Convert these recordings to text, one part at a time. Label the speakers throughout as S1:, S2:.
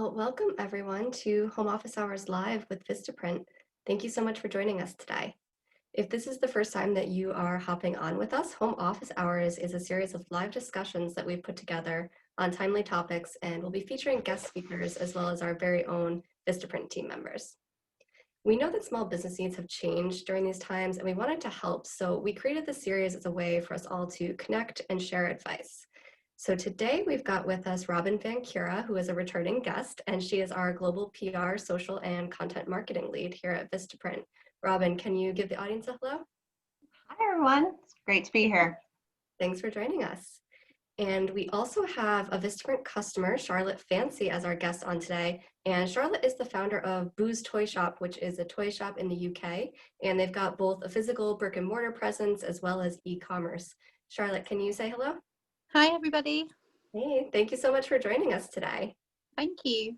S1: Well, welcome everyone to Home Office Hours Live with Vistaprint. Thank you so much for joining us today. If this is the first time that you are hopping on with us, Home Office Hours is a series of live discussions that we've put together on timely topics, and we'll be featuring guest speakers as well as our very own Vistaprint team members. We know that small business needs have changed during these times, and we wanted to help, so we created this series as a way for us all to connect and share advice. So today we've got with us Robin Vancura, who is a returning guest, and she is our global PR, social, and content marketing lead here at Vistaprint. Robin, can you give the audience a hello?
S2: Hi, everyone. It's great to be here.
S1: Thanks for joining us. And we also have a Vistaprint customer, Charlotte Fancy, as our guest on today. And Charlotte is the founder of Boo's Toy Shop, which is a toy shop in the UK. And they've got both a physical brick and mortar presence as well as e-commerce. Charlotte, can you say hello?
S3: Hi, everybody.
S1: Hey, thank you so much for joining us today.
S3: Thank you.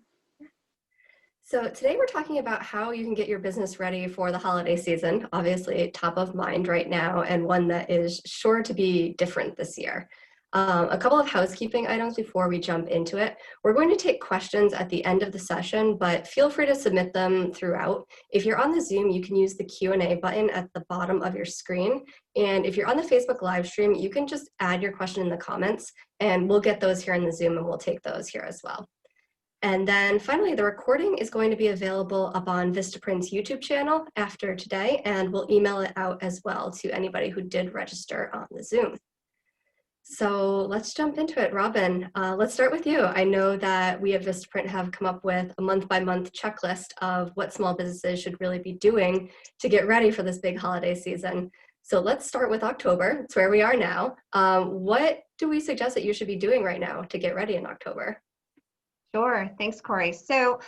S1: So today we're talking about how you can get your business ready for the holiday season, obviously top of mind right now, and one that is sure to be different this year. A couple of housekeeping items before we jump into it. We're going to take questions at the end of the session, but feel free to submit them throughout. If you're on the Zoom, you can use the Q&A button at the bottom of your screen. And if you're on the Facebook live stream, you can just add your question in the comments, and we'll get those here in the Zoom, and we'll take those here as well. And then finally, the recording is going to be available up on Vistaprint's YouTube channel after today, and we'll email it out as well to anybody who did register on the Zoom. So let's jump into it. Robin, let's start with you. I know that we at Vistaprint have come up with a month-by-month checklist of what small businesses should really be doing to get ready for this big holiday season. So let's start with October. It's where we are now. What do we suggest that you should be doing right now to get ready in October?
S2: Sure. Thanks, Corey. So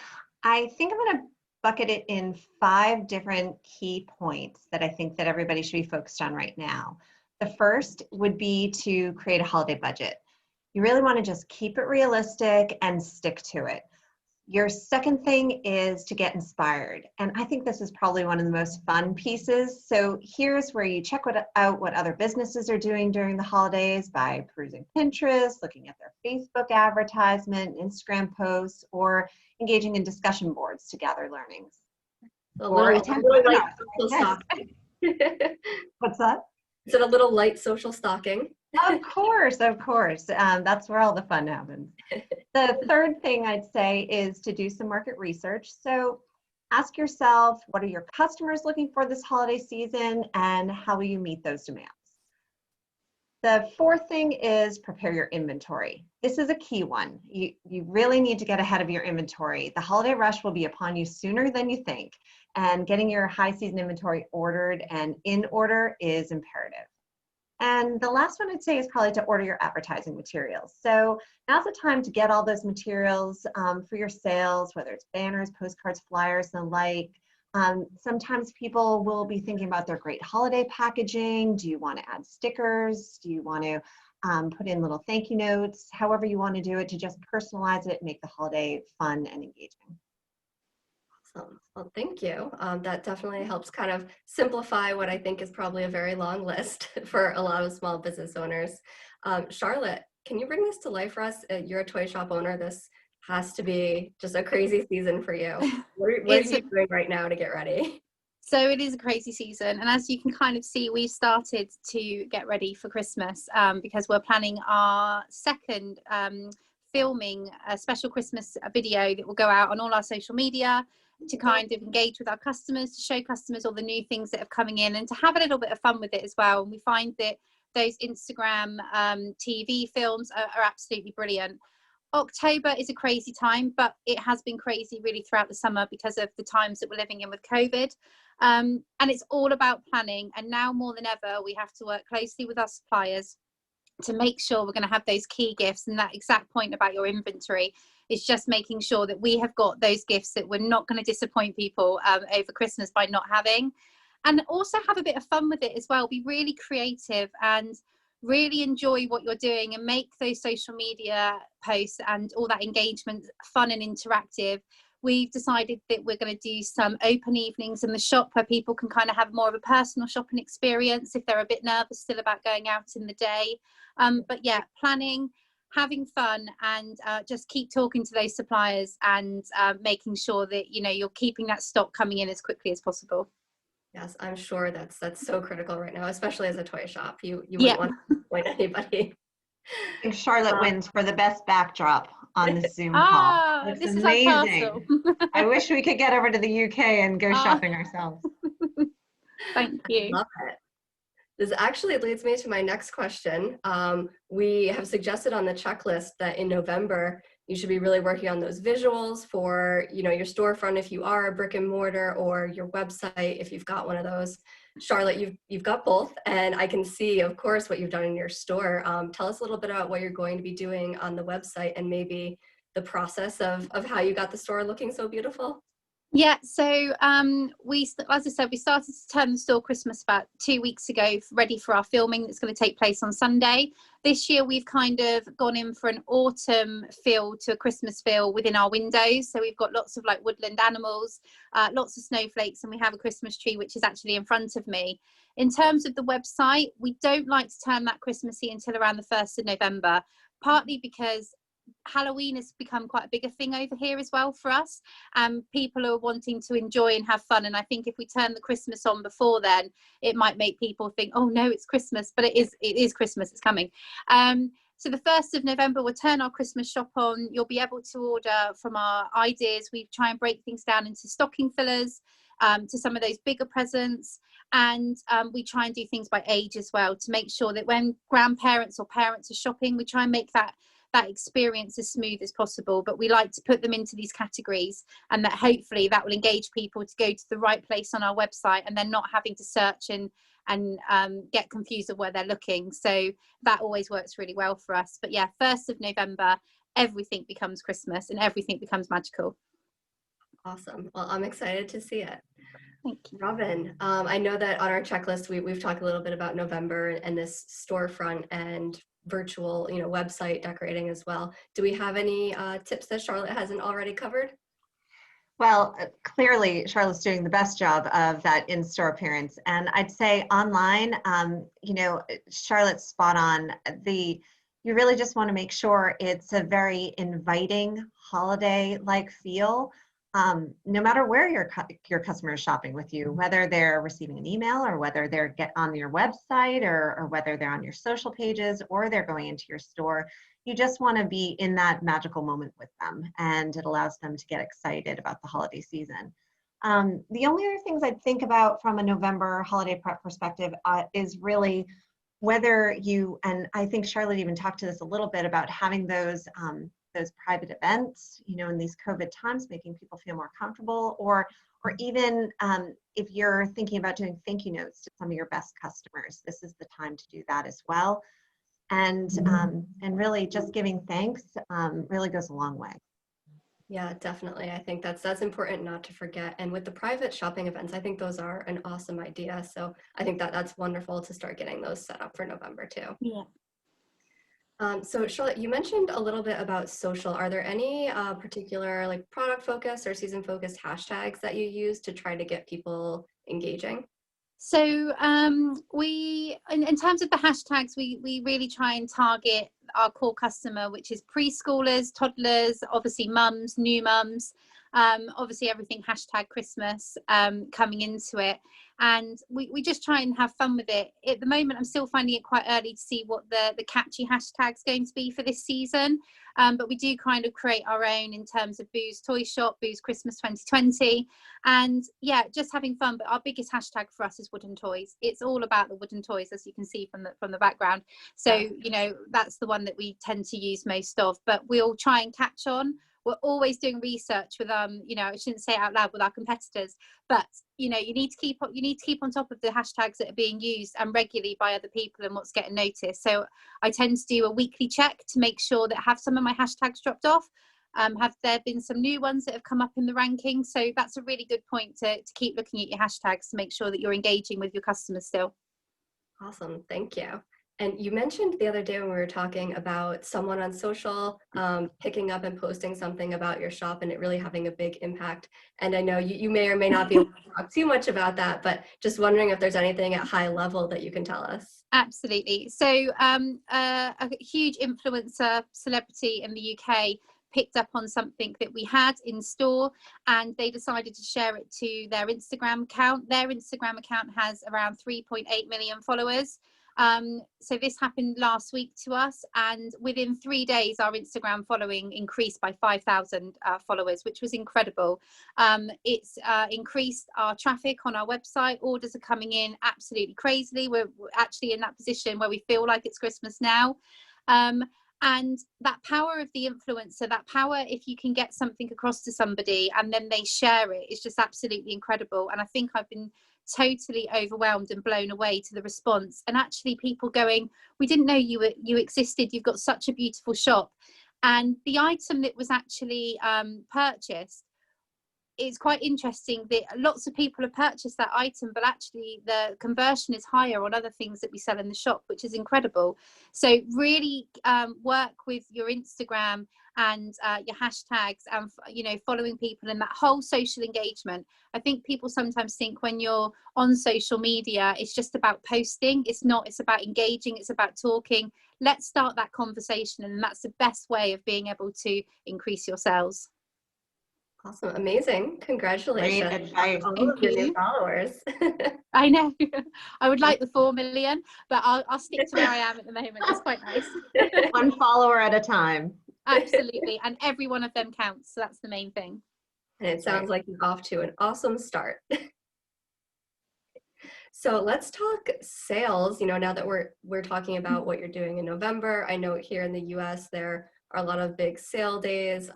S2: I think I'm going to bucket it in 5 different key points that I think that everybody should be focused on right now. The first would be to create a holiday budget. You really want to just keep it realistic and stick to it. Your second thing is to get inspired. And I think this is probably one of the most fun pieces. So here's where you check out what other businesses are doing during the holidays by perusing Pinterest, looking at their Facebook advertisement, Instagram posts, or engaging in discussion boards to gather learnings.
S1: Or attend webinars.
S2: What's that?
S1: Is it a little light social stalking?
S2: Of course, of course. That's where all the fun happens. The third thing I'd say is to do some market research. So ask yourself, what are your customers looking for this holiday season, and how will you meet those demands? The fourth thing is prepare your inventory. This is a key one. You really need to get ahead of your inventory. The holiday rush will be upon you sooner than you think, and getting your high season inventory ordered and in order is imperative. And the last one I'd say is probably to order your advertising materials. So now's the time to get all those materials for your sales, whether it's banners, postcards, flyers, and the like. Sometimes people will be thinking about their great holiday packaging. Do you want to add stickers? Do you want to put in little thank you notes? However you want to do it to just personalize it, make the holiday fun and engaging.
S1: Awesome. Well, thank you. That definitely helps kind of simplify what I think is probably a very long list for a lot of small business owners. Charlotte, can you bring this to life for us? You're a toy shop owner. This has to be just a crazy season for you. What are you doing right now to get ready?
S3: So it is a crazy season, and as you can kind of see, we've started to get ready for Christmas because we're planning our second filming a special Christmas video that will go out on all our social media to kind of engage with our customers, to show customers all the new things that are coming in, and to have a little bit of fun with it as well. And we find that those Instagram TV films are absolutely brilliant. October is a crazy time, but it has been crazy really throughout the summer because of the times that we're living in with COVID. And it's all about planning. And now more than ever, we have to work closely with our suppliers to make sure we're going to have those key gifts. And that exact point about your inventory is just making sure that we have got those gifts that we're not going to disappoint people over Christmas by not having. And also have a bit of fun with it as well. Be really creative and really enjoy what you're doing, and make those social media posts and all that engagement fun and interactive. We've decided that we're going to do some open evenings in the shop where people can kind of have more of a personal shopping experience if they're a bit nervous still about going out in the day. But yeah, planning, having fun, and just keep talking to those suppliers and making sure that, you know, you're keeping that stock coming in as quickly as possible.
S1: Yes, I'm sure that's so critical right now, especially as a toy shop. You
S3: Yeah.
S1: wouldn't want to disappoint anybody.
S2: I think Charlotte wins for the best backdrop on the Zoom call.
S3: Ah,
S2: Looks
S3: this is our
S2: amazing.
S3: castle.
S2: I wish we could get over to the UK and go
S3: Ah.
S2: shopping ourselves.
S3: Thank you.
S1: Love it. This actually leads me to my next question. We have suggested on the checklist that in November, you should be really working on those visuals for, you know, your storefront if you are a brick and mortar, or your website if you've got one of those. Charlotte, you've got both, and I can see, of course, what you've done in your store. Tell us a little bit about what you're going to be doing on the website, and maybe the process of how you got the store looking so beautiful.
S3: Yeah, so as I said, we started to turn the store Christmas about 2 weeks ago, ready for our filming that's going to take place on Sunday. This year we've kind of gone in for an autumn feel to a Christmas feel within our windows. So we've got lots of like woodland animals, lots of snowflakes, and we have a Christmas tree which is actually in front of me. In terms of the website, we don't like to turn that Christmassy until around the 1st of November, partly because Halloween has become quite a bigger thing over here as well for us. People are wanting to enjoy and have fun, and I think if we turn the Christmas on before then, it might make people think, oh no, it's Christmas, but it is Christmas, it's coming. So the 1st of November, we'll turn our Christmas shop on. You'll be able to order from our ideas. We try and break things down into stocking fillers, to some of those bigger presents. And we try and do things by age as well, to make sure that when grandparents or parents are shopping, we try and make that experience as smooth as possible. But we like to put them into these categories, and that hopefully that will engage people to go to the right place on our website, and then not having to search and get confused of where they're looking. So that always works really well for us. But yeah, 1st of November, everything becomes Christmas and everything becomes magical.
S1: Awesome. Well, I'm excited to see it.
S3: Thank you.
S1: Robin, I know that on our checklist, we've talked a little bit about November and this storefront and virtual, you know, website decorating as well. Do we have any tips that Charlotte hasn't already covered?
S2: Well, clearly Charlotte's doing the best job of that in-store appearance. And I'd say online, you know, Charlotte's spot on. You really just want to make sure it's a very inviting holiday-like feel. No matter where your customer is shopping with you, whether they're receiving an email, or whether they're on your website, or whether they're on your social pages, or they're going into your store, you just want to be in that magical moment with them, and it allows them to get excited about the holiday season. The only other things I'd think about from a November holiday prep perspective is really whether you, and I think Charlotte even talked to this a little bit about having those private events, you know, in these COVID times, making people feel more comfortable, or even if you're thinking about doing thank you notes to some of your best customers, this is the time to do that as well. And really just giving thanks really goes a long way.
S1: Yeah, definitely. I think that's important not to forget. And with the private shopping events, I think those are an awesome idea. So I think that's wonderful to start getting those set up for November too.
S3: Yeah.
S1: So Charlotte, you mentioned a little bit about social. Are there any particular like product focus or season focused hashtags that you use to try to get people engaging?
S3: So we, in terms of the hashtags, we really try and target our core customer, which is preschoolers, toddlers, obviously mums, new mums, obviously everything hashtag Christmas coming into it. And we just try and have fun with it. At the moment, I'm still finding it quite early to see what the catchy hashtag's going to be for this season. But we do kind of create our own in terms of Boo's Toy Shop, Boo's Christmas 2020. And yeah, just having fun. But our biggest hashtag for us is wooden toys. It's all about the wooden toys, as you can see from the background. So, you know, that's the one that we tend to use most of. But we'll try and catch on. We're always doing research with you know, I shouldn't say it out loud, with our competitors, but you know, you need to keep on top of the hashtags that are being used and regularly by other people and what's getting noticed. So I tend to do a weekly check to make sure that have some of my hashtags dropped off. Have there been some new ones that have come up in the ranking? So that's a really good point to keep looking at your hashtags to make sure that you're engaging with your customers still.
S1: Awesome, thank you. And you mentioned the other day when we were talking about someone on social picking up and posting something about your shop and it really having a big impact. And I know you may or may not be able to talk too much about that, but just wondering if there's anything at high level that you can tell us.
S3: Absolutely. So a huge influencer celebrity in the UK picked up on something that we had in store, and they decided to share it to their Instagram account. Their Instagram account has around 3.8 million followers. So this happened last week to us, and within 3 days our Instagram following increased by 5,000 followers, which was incredible. It's increased our traffic on our website. Orders are coming in absolutely crazily. We're actually in that position where we feel like it's Christmas now. And that power of the influencer, that power, if you can get something across to somebody and then they share it, is just absolutely incredible. And I think I've been totally overwhelmed and blown away to the response, and actually people going, we didn't know you existed, you've got such a beautiful shop. And the item that was actually purchased, it's quite interesting that lots of people have purchased that item, but actually the conversion is higher on other things that we sell in the shop, which is incredible. So really work with your Instagram and your hashtags, and following people and that whole social engagement. I think people sometimes think when you're on social media it's just about posting. It's not. It's about engaging, it's about talking. Let's start that conversation, and that's the best way of being able to increase your sales.
S1: Awesome. Amazing. Congratulations.
S2: Great advice.
S1: All of your new followers.
S3: I know. I would like the 4 million, but I'll stick to where I am at the moment. It's quite nice.
S2: One follower at a time.
S3: Absolutely. And every one of them counts. So that's the main thing.
S1: And it sounds like you're off to an awesome start. So let's talk sales. Now that we're talking about what you're doing in November, I know here in the US there are a lot of big sale days,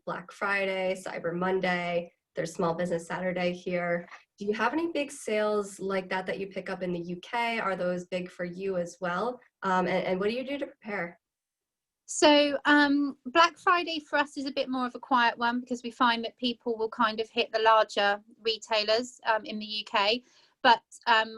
S1: Black Friday, Cyber Monday, there's Small Business Saturday here. Do you have any big sales like that you pick up in the UK? Are those big for you as well? And what do you do to prepare?
S3: So Black Friday for us is a bit more of a quiet one, because we find that people will kind of hit the larger retailers in the UK. But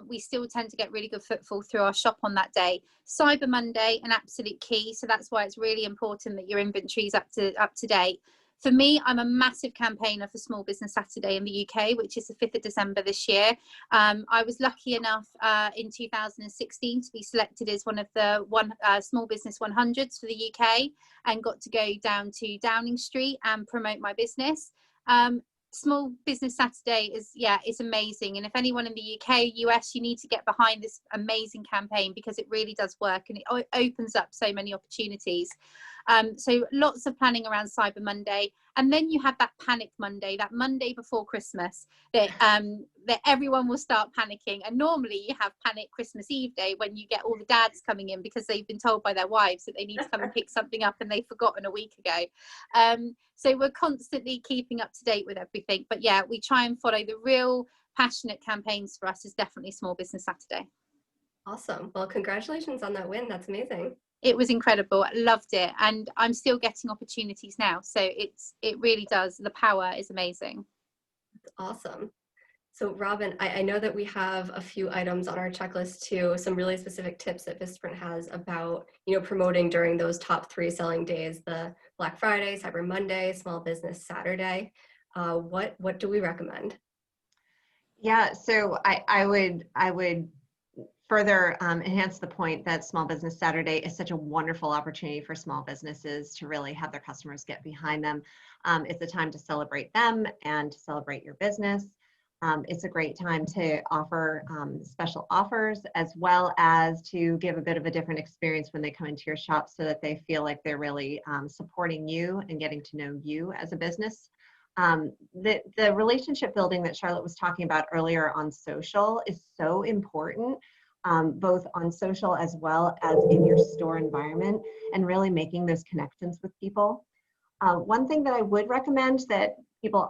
S3: we still tend to get really good footfall through our shop on that day. Cyber Monday, an absolute key. So that's why it's really important that your inventory is up to date. For me, I'm a massive campaigner for Small Business Saturday in the UK, which is the 5th of December this year. I was lucky enough in 2016 to be selected as one of the Small Business 100s for the UK, and got to go down to Downing Street and promote my business. Small Business Saturday is amazing, and if anyone in the UK, US, you need to get behind this amazing campaign, because it really does work and it opens up so many opportunities. So lots of planning around Cyber Monday, and then you have that Panic Monday, that Monday before Christmas, that everyone will start panicking. And normally you have Panic Christmas Eve day, when you get all the dads coming in because they've been told by their wives that they need to come and pick something up and they've forgotten a week ago. So we're constantly keeping up to date with everything. But yeah, we try and follow the real passionate campaigns. For us is definitely Small Business Saturday.
S1: Awesome. Well, congratulations on that win. That's amazing.
S3: It was incredible. I loved it, and I'm still getting opportunities now. So it really does. The power is amazing.
S1: That's awesome. So Robin, I know that we have a few items on our checklist too, some really specific tips that Vistaprint has about, promoting during those top 3 selling days, the Black Friday, Cyber Monday, Small Business Saturday. What do we recommend?
S2: Yeah, so I would further enhance the point that Small Business Saturday is such a wonderful opportunity for small businesses to really have their customers get behind them. It's a time to celebrate them and to celebrate your business. It's a great time to offer special offers, as well as to give a bit of a different experience when they come into your shop, so that they feel like they're really supporting you and getting to know you as a business. The relationship building that Charlotte was talking about earlier on social is so important, both on social as well as in your store environment, and really making those connections with people. One thing that I would recommend that people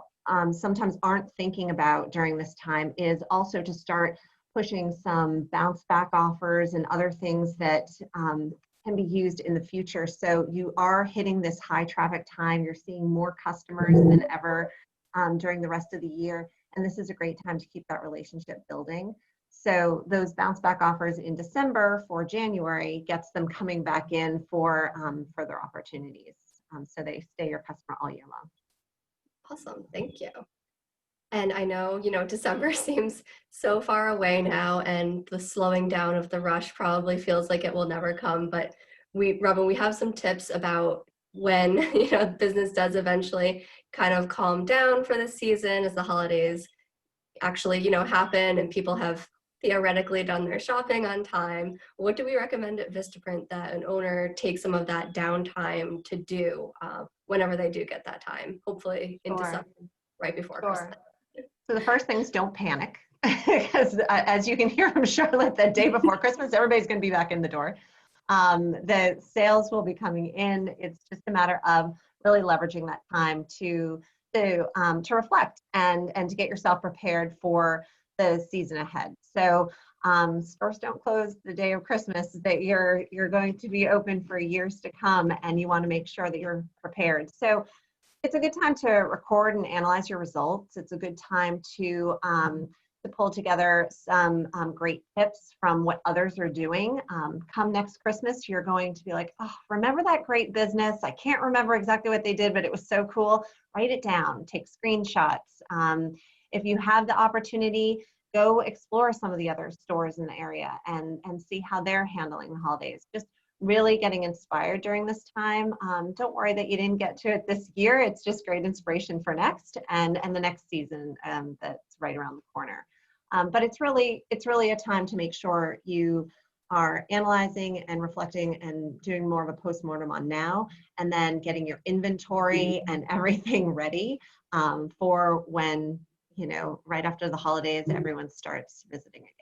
S2: sometimes aren't thinking about during this time is also to start pushing some bounce back offers and other things that can be used in the future. So you are hitting this high traffic time, you're seeing more customers than ever during the rest of the year, and this is a great time to keep that relationship building. So those bounce back offers in December for January gets them coming back in for further opportunities. So they stay your customer all year long.
S1: Awesome, thank you. And I know, December seems so far away now, and the slowing down of the rush probably feels like it will never come. But Robin, we have some tips about when, business does eventually kind of calm down for the season as the holidays actually, happen and people have theoretically done their shopping on time. What do we recommend at Vistaprint that an owner take some of that downtime to do whenever they do get that time, hopefully in December, right before Christmas?
S2: So the first thing is don't panic, because as you can hear from Charlotte, the day before Christmas, everybody's going to be back in the door. The sales will be coming in. It's just a matter of really leveraging that time to reflect and to get yourself prepared for the season ahead. So stores don't close the day of Christmas. That you're going to be open for years to come, and you want to make sure that you're prepared. So it's a good time to record and analyze your results. It's a good time to pull together some great tips from what others are doing. Come next Christmas, you're going to be like, oh, remember that great business? I can't remember exactly what they did, but it was so cool. Write it down, take screenshots. If you have the opportunity, go explore some of the other stores in the area and see how they're handling the holidays. Just really getting inspired during this time. Don't worry that you didn't get to it this year. It's just great inspiration for next and the next season that's right around the corner. But it's really a time to make sure you are analyzing and reflecting and doing more of a postmortem on now, and then getting your inventory and everything ready for when, right after the holidays, everyone starts visiting again.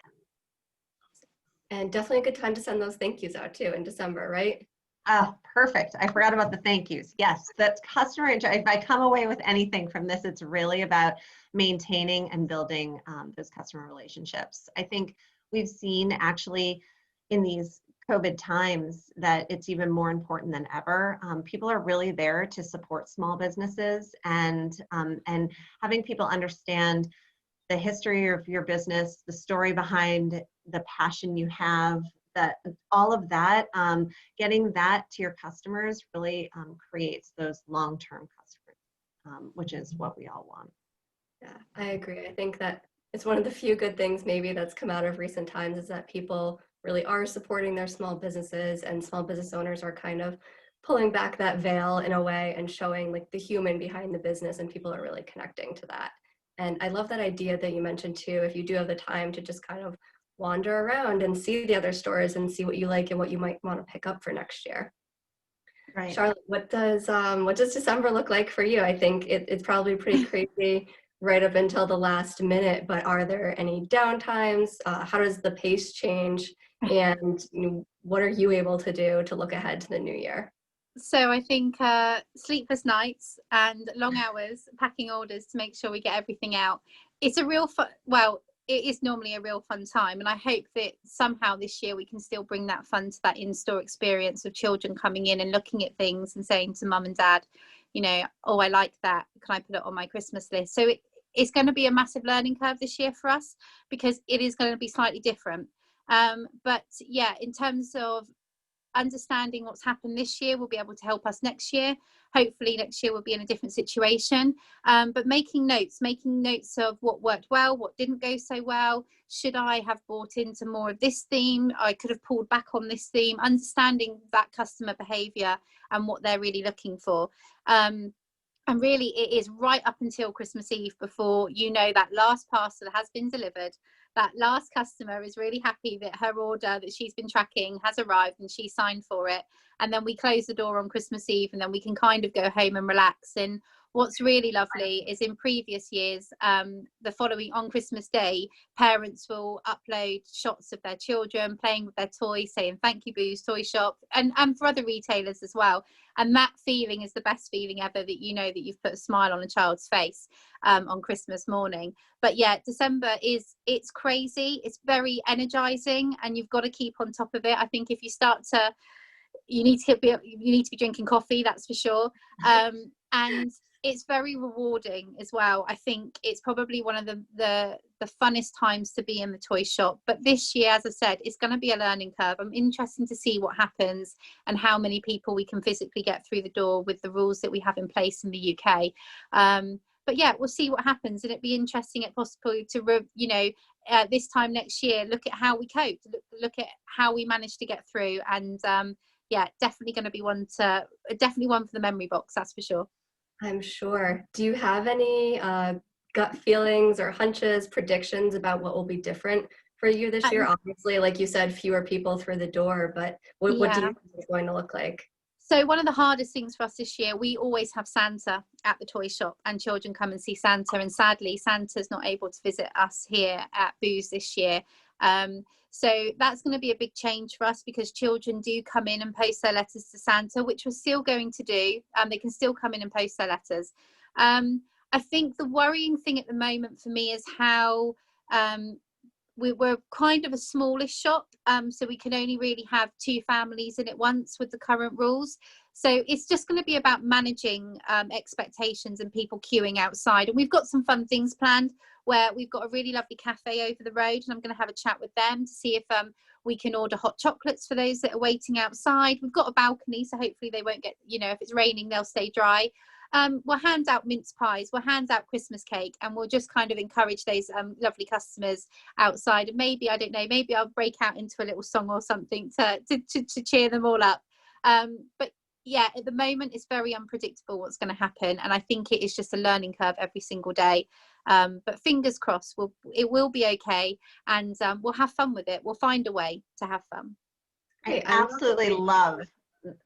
S1: And definitely a good time to send those thank yous out too in December, right?
S2: Oh, perfect. I forgot about the thank yous. Yes, that's customer. If I come away with anything from this, it's really about maintaining and building those customer relationships. I think we've seen actually in these COVID times that it's even more important than ever. People are really there to support small businesses, and having people understand the history of your business, the story behind the passion you have, that all of that, getting that to your customers really creates those long-term customers, which is what we all want.
S1: Yeah, I agree. I think that it's one of the few good things maybe that's come out of recent times is that people really are supporting their small businesses, and small business owners are kind of pulling back that veil in a way and showing like the human behind the business, and people are really connecting to that. And I love that idea that you mentioned too, if you do have the time to just kind of wander around and see the other stores and see what you like and what you might want to pick up for next year.
S2: Right.
S1: Charlotte, what does December look like for you? I think it's probably pretty crazy right up until the last minute, but are there any downtimes? How does the pace change? And what are you able to do to look ahead to the new year?
S3: So I think sleepless nights and long hours packing orders to make sure we get everything out. It's a real fun, well, it is normally a real fun time, and I hope that somehow this year we can still bring that fun to that in-store experience of children coming in and looking at things and saying to mum and dad, oh, I like that, can I put it on my Christmas list? So it's going to be a massive learning curve this year for us, because it is going to be slightly different. But yeah, in terms of understanding what's happened this year will be able to help us next year. Hopefully next year we'll be in a different situation, but making notes of what worked well, what didn't go so well. Should I have bought into more of this theme? I could have pulled back on this theme. Understanding that customer behavior and what they're really looking for. And really it is right up until Christmas Eve before that last parcel has been delivered, that last customer is really happy that her order that she's been tracking has arrived and she signed for it, and then we close the door on Christmas Eve, and then we can kind of go home and relax. And what's really lovely is in previous years, the following on Christmas Day, parents will upload shots of their children playing with their toys, saying thank you Boo's Toy Shop, and for other retailers as well. And that feeling is the best feeling ever, that that you've put a smile on a child's face on Christmas morning. But yeah, December it's crazy, it's very energizing, and you've got to keep on top of it. I think if you start to, you need to be drinking coffee, that's for sure. And It's very rewarding as well. I think it's probably one of the funnest times to be in the toy shop. But this year, as I said, it's going to be a learning curve. I'm interested to see what happens and how many people we can physically get through the door with the rules that we have in place in the UK. But yeah, we'll see what happens, and it'd be interesting at possibly to this time next year look at how we coped, look at how we managed to get through, and yeah, definitely going to be one for the memory box, that's for sure.
S1: I'm sure. Do you have any gut feelings or hunches, predictions about what will be different for you this year? Obviously, like you said, fewer people through the door, but what do you think it's going to look like?
S3: So one of the hardest things for us this year, we always have Santa at the toy shop and children come and see Santa. And sadly, Santa's not able to visit us here at Booze this year. So that's going to be a big change for us because children do come in and post their letters to Santa, which we're still going to do. They can still come in and post their letters. I think the worrying thing at the moment for me is how we're kind of a smallish shop, so we can only really have 2 families in at once with the current rules. So it's just going to be about managing expectations and people queuing outside. And we've got some fun things planned where we've got a really lovely cafe over the road, and I'm going to have a chat with them to see if we can order hot chocolates for those that are waiting outside. We've got a balcony, so hopefully they won't get, if it's raining, they'll stay dry. We'll hand out mince pies, we'll hand out Christmas cake, and we'll just kind of encourage those lovely customers outside. And maybe, I don't know, maybe I'll break out into a little song or something to cheer them all up. But yeah, at the moment it's very unpredictable what's going to happen, and I think it is just a learning curve every single day. But fingers crossed, it will be okay, and we'll have fun with it. We'll find a way to have fun.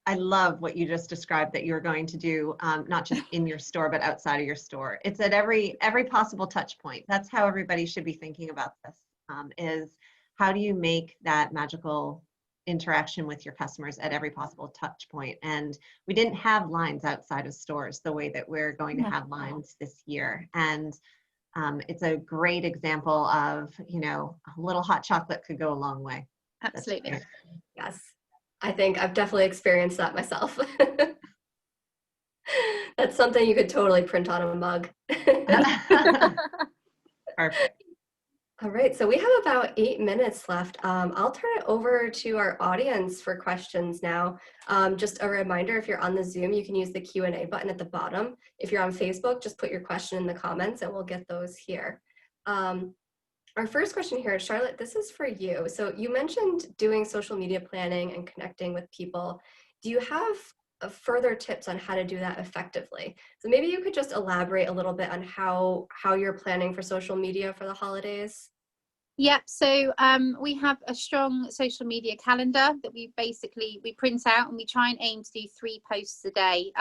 S2: I love what you just described that you're going to do, not just in your store, but outside of your store. It's at every possible touch point. That's how everybody should be thinking about this, is how do you make that magical interaction with your customers at every possible touch point. And we didn't have lines outside of stores the way that we're going to have lines this year. And it's a great example of, a little hot chocolate could go a long way.
S3: Absolutely.
S1: Yes. I think I've definitely experienced that myself. That's something you could totally print on a mug.
S2: Perfect.
S1: All right, so we have about 8 minutes left. I'll turn it over to our audience for questions now. Just a reminder, if you're on the Zoom, you can use the Q&A button at the bottom. If you're on Facebook, just put your question in the comments and we'll get those here. Our first question here, Charlotte, this is for you. So you mentioned doing social media planning and connecting with people. Do you have further tips on how to do that effectively? So maybe you could just elaborate a little bit on how you're planning for social media for the holidays.
S3: Yeah, so we have a strong social media calendar that we print out, and we try and aim to do 3 posts a day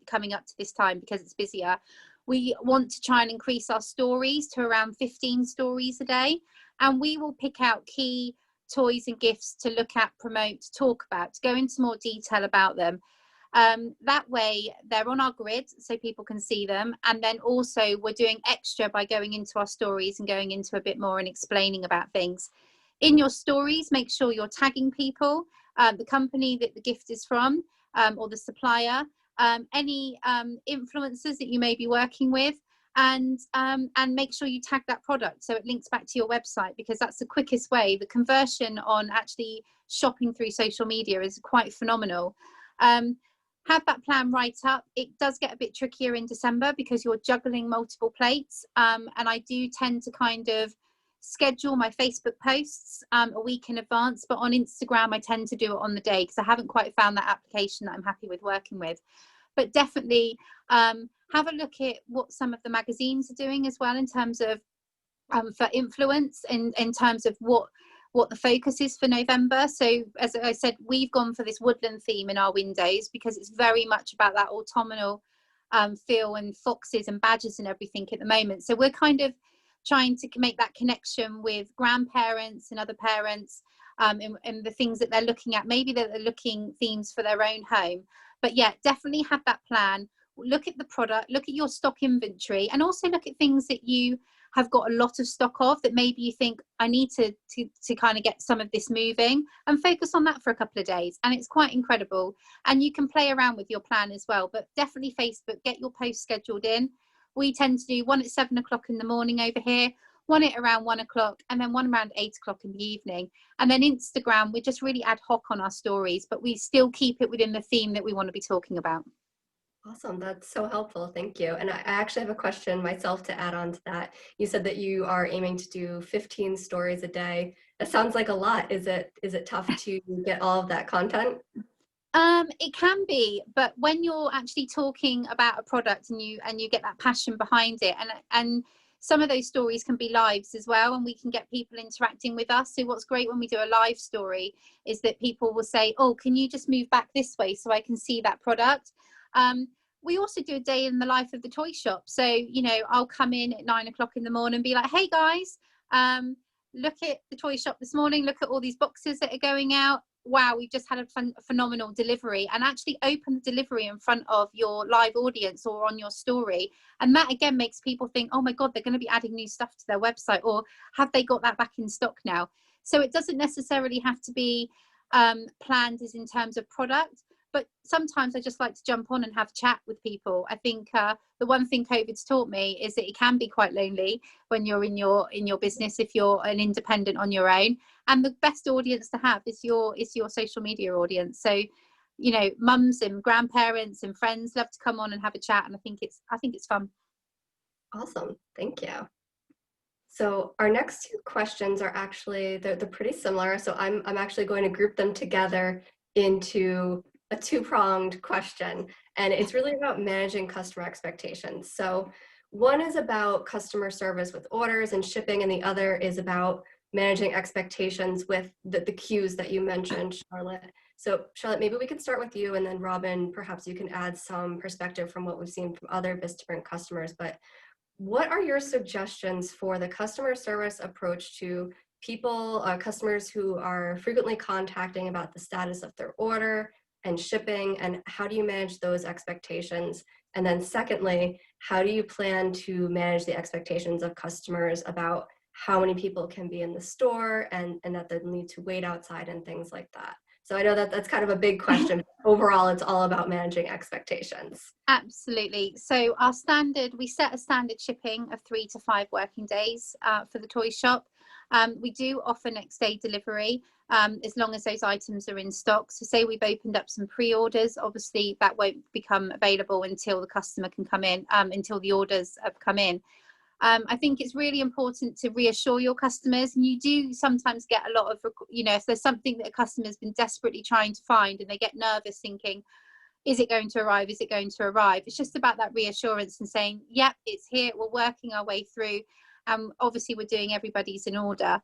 S3: coming up to this time because it's busier. We want to try and increase our stories to around 15 stories a day, and we will pick out key toys and gifts to look at, promote, talk about, to go into more detail about them. That way they're on our grid so people can see them, and then also we're doing extra by going into our stories and going into a bit more and explaining about things. In your stories, make sure you're tagging people, the company that the gift is from, or the supplier, any influencers that you may be working with, and make sure you tag that product so it links back to your website, because that's the quickest way. The conversion on actually shopping through social media is quite phenomenal. Have that plan right up. It does get a bit trickier in December because you're juggling multiple plates, and I do tend to kind of schedule my Facebook posts a week in advance, but on Instagram I tend to do it on the day because I haven't quite found that application that I'm happy with working with. But definitely have a look at what some of the magazines are doing as well in terms of for influence, in terms of what the focus is for November. So as I said, we've gone for this woodland theme in our windows because it's very much about that autumnal feel, and foxes and badgers and everything at the moment. So we're kind of trying to make that connection with grandparents and other parents, and the things that they're looking at. Maybe they're looking themes for their own home. But yeah, definitely have that plan. Look at the product, look at your stock inventory, and also look at things that you have got a lot of stock of, that maybe you think I need to kind of get some of this moving, and focus on that for a couple of days, and it's quite incredible. And you can play around with your plan as well, but definitely Facebook, get your posts scheduled in. We tend to do one at 7 o'clock in the morning over here, one at around 1 o'clock, and then one around 8 o'clock in the evening. And then Instagram, we're just really ad hoc on our stories, but we still keep it within the theme that we want to be talking about.
S1: Awesome. That's so helpful. Thank you. And I actually have a question myself to add on to that. You said that you are aiming to do 15 stories a day. That sounds like a lot. Is it tough to get all of that content?
S3: It can be, but when you're actually talking about a product and you get that passion behind it, and some of those stories can be lives as well, and we can get people interacting with us. So what's great when we do a live story is that people will say, oh, can you just move back this way so I can see that product? We also do a day in the life of the toy shop. So, you know, I'll come in at 9 o'clock in the morning and be like, hey guys, look at the toy shop this morning. Look at all these boxes that are going out. Wow, we've just had a phenomenal delivery, and actually open the delivery in front of your live audience or on your story. And that again makes people think, oh my God, they're going to be adding new stuff to their website, or have they got that back in stock now? So it doesn't necessarily have to be planned as in terms of product, but sometimes I just like to jump on and have a chat with people. I think the one thing COVID's taught me is that it can be quite lonely when you're in your business, if you're an independent on your own. And the best audience to have is your social media audience. So, you know, mums and grandparents and friends love to come on and have a chat, and I think it's fun.
S1: Awesome. Thank you. So our next two questions are actually, they're pretty similar. So I'm actually going to group them together into a two-pronged question, and it's really about managing customer expectations. So one is about customer service with orders and shipping, and the other is about managing expectations with the queues that you mentioned, Charlotte. So Charlotte, maybe we could start with you, and then Robin, perhaps you can add some perspective from what we've seen from other Vistaprint customers. But what are your suggestions for the customer service approach to people, customers who are frequently contacting about the status of their order and shipping, and how do you manage those expectations? And then secondly, how do you plan to manage the expectations of customers about how many people can be in the store, and that they need to wait outside and things like that? So I know that that's kind of a big question. Overall, it's all about managing expectations.
S3: Absolutely. So we set a standard shipping of 3 to 5 working days for the toy shop. We do offer next day delivery as long as those items are in stock. So say we've opened up some pre-orders, obviously that won't become available until the customer can come in, until the orders have come in. I think it's really important to reassure your customers, and you do sometimes get a lot of, you know, if there's something that a customer has been desperately trying to find and they get nervous thinking, is it going to arrive? Is it going to arrive? It's just about that reassurance and saying, yep, it's here. We're working our way through. Obviously, we're doing everybody's in order.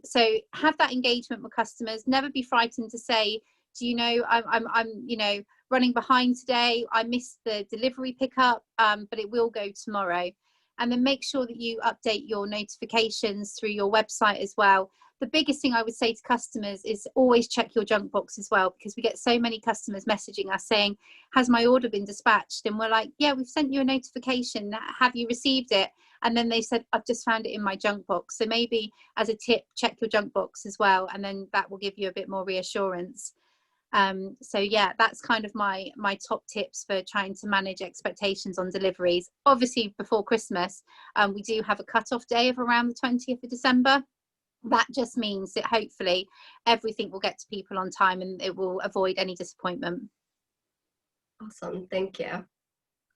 S3: So have that engagement with customers. Never be frightened to say, do you know, I'm you know, running behind today. I missed the delivery pickup, but it will go tomorrow. And then make sure that you update your notifications through your website as well. The biggest thing I would say to customers is always check your junk box as well, because we get so many customers messaging us saying, has my order been dispatched? And we're like, yeah, we've sent you a notification. Have you received it? And then they said, I've just found it in my junk box. So maybe as a tip, check your junk box as well. And then that will give you a bit more reassurance. So yeah, that's kind of my top tips for trying to manage expectations on deliveries. Obviously before Christmas, we do have a cut-off day of around the 20th of December. That just means that hopefully everything will get to people on time and it will avoid any disappointment.
S1: Awesome, thank you.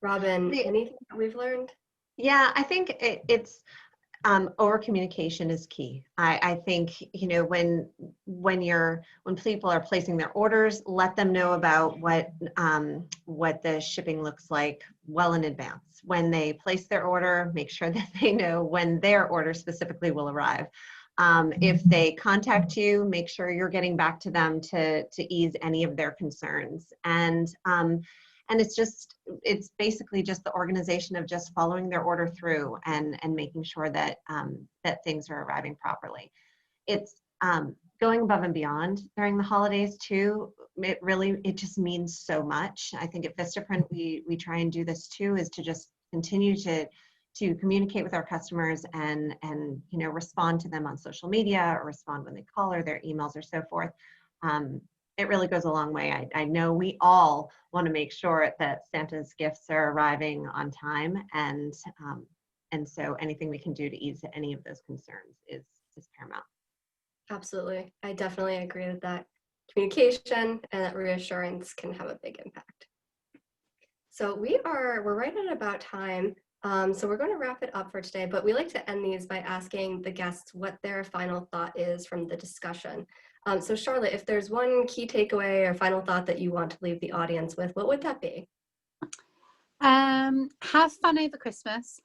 S1: Robin, anything that we've learned?
S2: Yeah, I think it's over communication is key. I think, you know, when people are placing their orders, let them know about what the shipping looks like well in advance. When they place their order, make sure that they know when their order specifically will arrive. If they contact you, make sure you're getting back to them to ease any of their concerns. And it's basically just the organization of just following their order through and making sure that that things are arriving properly. It's going above and beyond during the holidays too. It just means so much. I think at Vistaprint we try and do this too, is to just continue to to communicate with our customers and respond to them on social media or respond when they call or their emails or so forth. It really goes a long way. I know we all want to make sure that Santa's gifts are arriving on time, and so anything we can do to ease any of those concerns is paramount.
S1: Absolutely. I definitely agree with that. Communication and that reassurance can have a big impact. So we're right at about time. So we're going to wrap it up for today, but we like to end these by asking the guests what their final thought is from the discussion. So Charlotte, if there's one key takeaway or final thought that you want to leave the audience with, what would that be?
S3: Have fun over Christmas.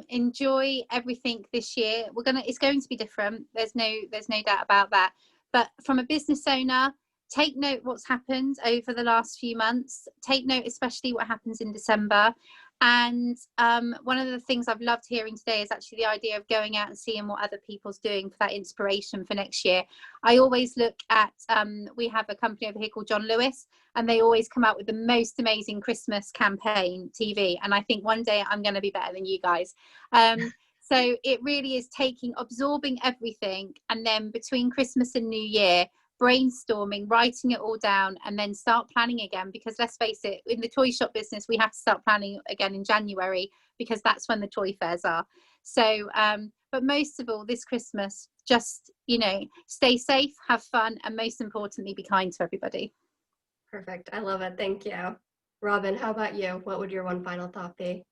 S3: Enjoy everything this year. It's going to be different. There's no doubt about that. But from a business owner, take note what's happened over the last few months. Take note, especially what happens in December. And one of the things I've loved hearing today is actually the idea of going out and seeing what other people's doing for that inspiration for next year. I always look at, we have a company over here called John Lewis, and they always come out with the most amazing Christmas campaign TV. And I think one day I'm going to be better than you guys. So it really is absorbing everything, and then between Christmas and New Year, brainstorming, writing it all down, and then start planning again. Because let's face it, in the toy shop business, we have to start planning again in January, because that's when the toy fairs are. So, but most of all, this Christmas, just, stay safe, have fun, and most importantly, be kind to everybody.
S1: Perfect. I love it. Thank you. Robin, how about you? What would your one final thought be?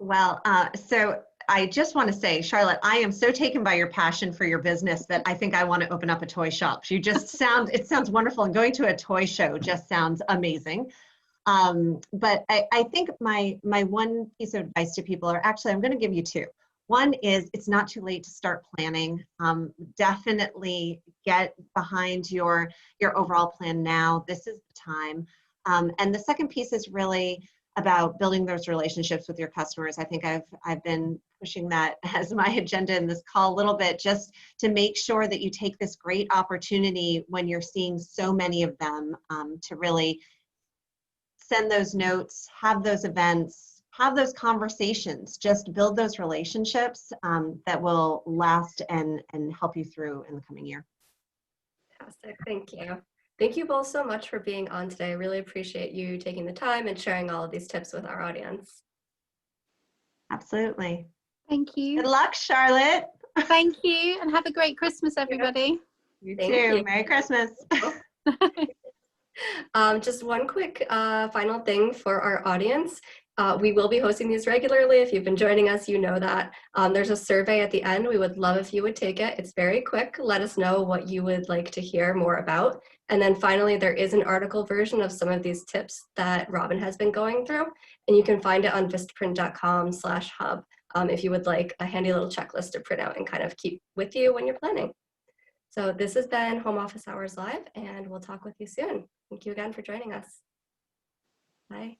S2: Well, so I just want to say, Charlotte, I am so taken by your passion for your business that I think I want to open up a toy shop. It sounds wonderful, and going to a toy show just sounds amazing. But I think my one piece of advice to people are, actually, I'm going to give you two. One is, it's not too late to start planning. Definitely get behind your overall plan now. This is the time. And the second piece is really about building those relationships with your customers. I think I've been pushing that as my agenda in this call a little bit, just to make sure that you take this great opportunity when you're seeing so many of them, to really send those notes, have those events, have those conversations, just build those relationships that will last and help you through in the coming year.
S1: Fantastic. Thank you. Thank you both so much for being on today. I really appreciate you taking the time and sharing all of these tips with our audience.
S2: Absolutely.
S3: Thank you.
S2: Good luck, Charlotte.
S3: Thank you, and have a great Christmas, everybody.
S2: You
S1: Thank
S2: too.
S1: you.
S2: Merry Christmas.
S1: Just one quick final thing for our audience. We will be hosting these regularly. If you've been joining us, you know that. There's a survey at the end. We would love if you would take it. It's very quick. Let us know what you would like to hear more about. And then finally, there is an article version of some of these tips that Robin has been going through, and you can find it on vistaprint.com/hub if you would like a handy little checklist to print out and kind of keep with you when you're planning. So this has been Home Office Hours Live, and we'll talk with you soon. Thank you again for joining us. Bye.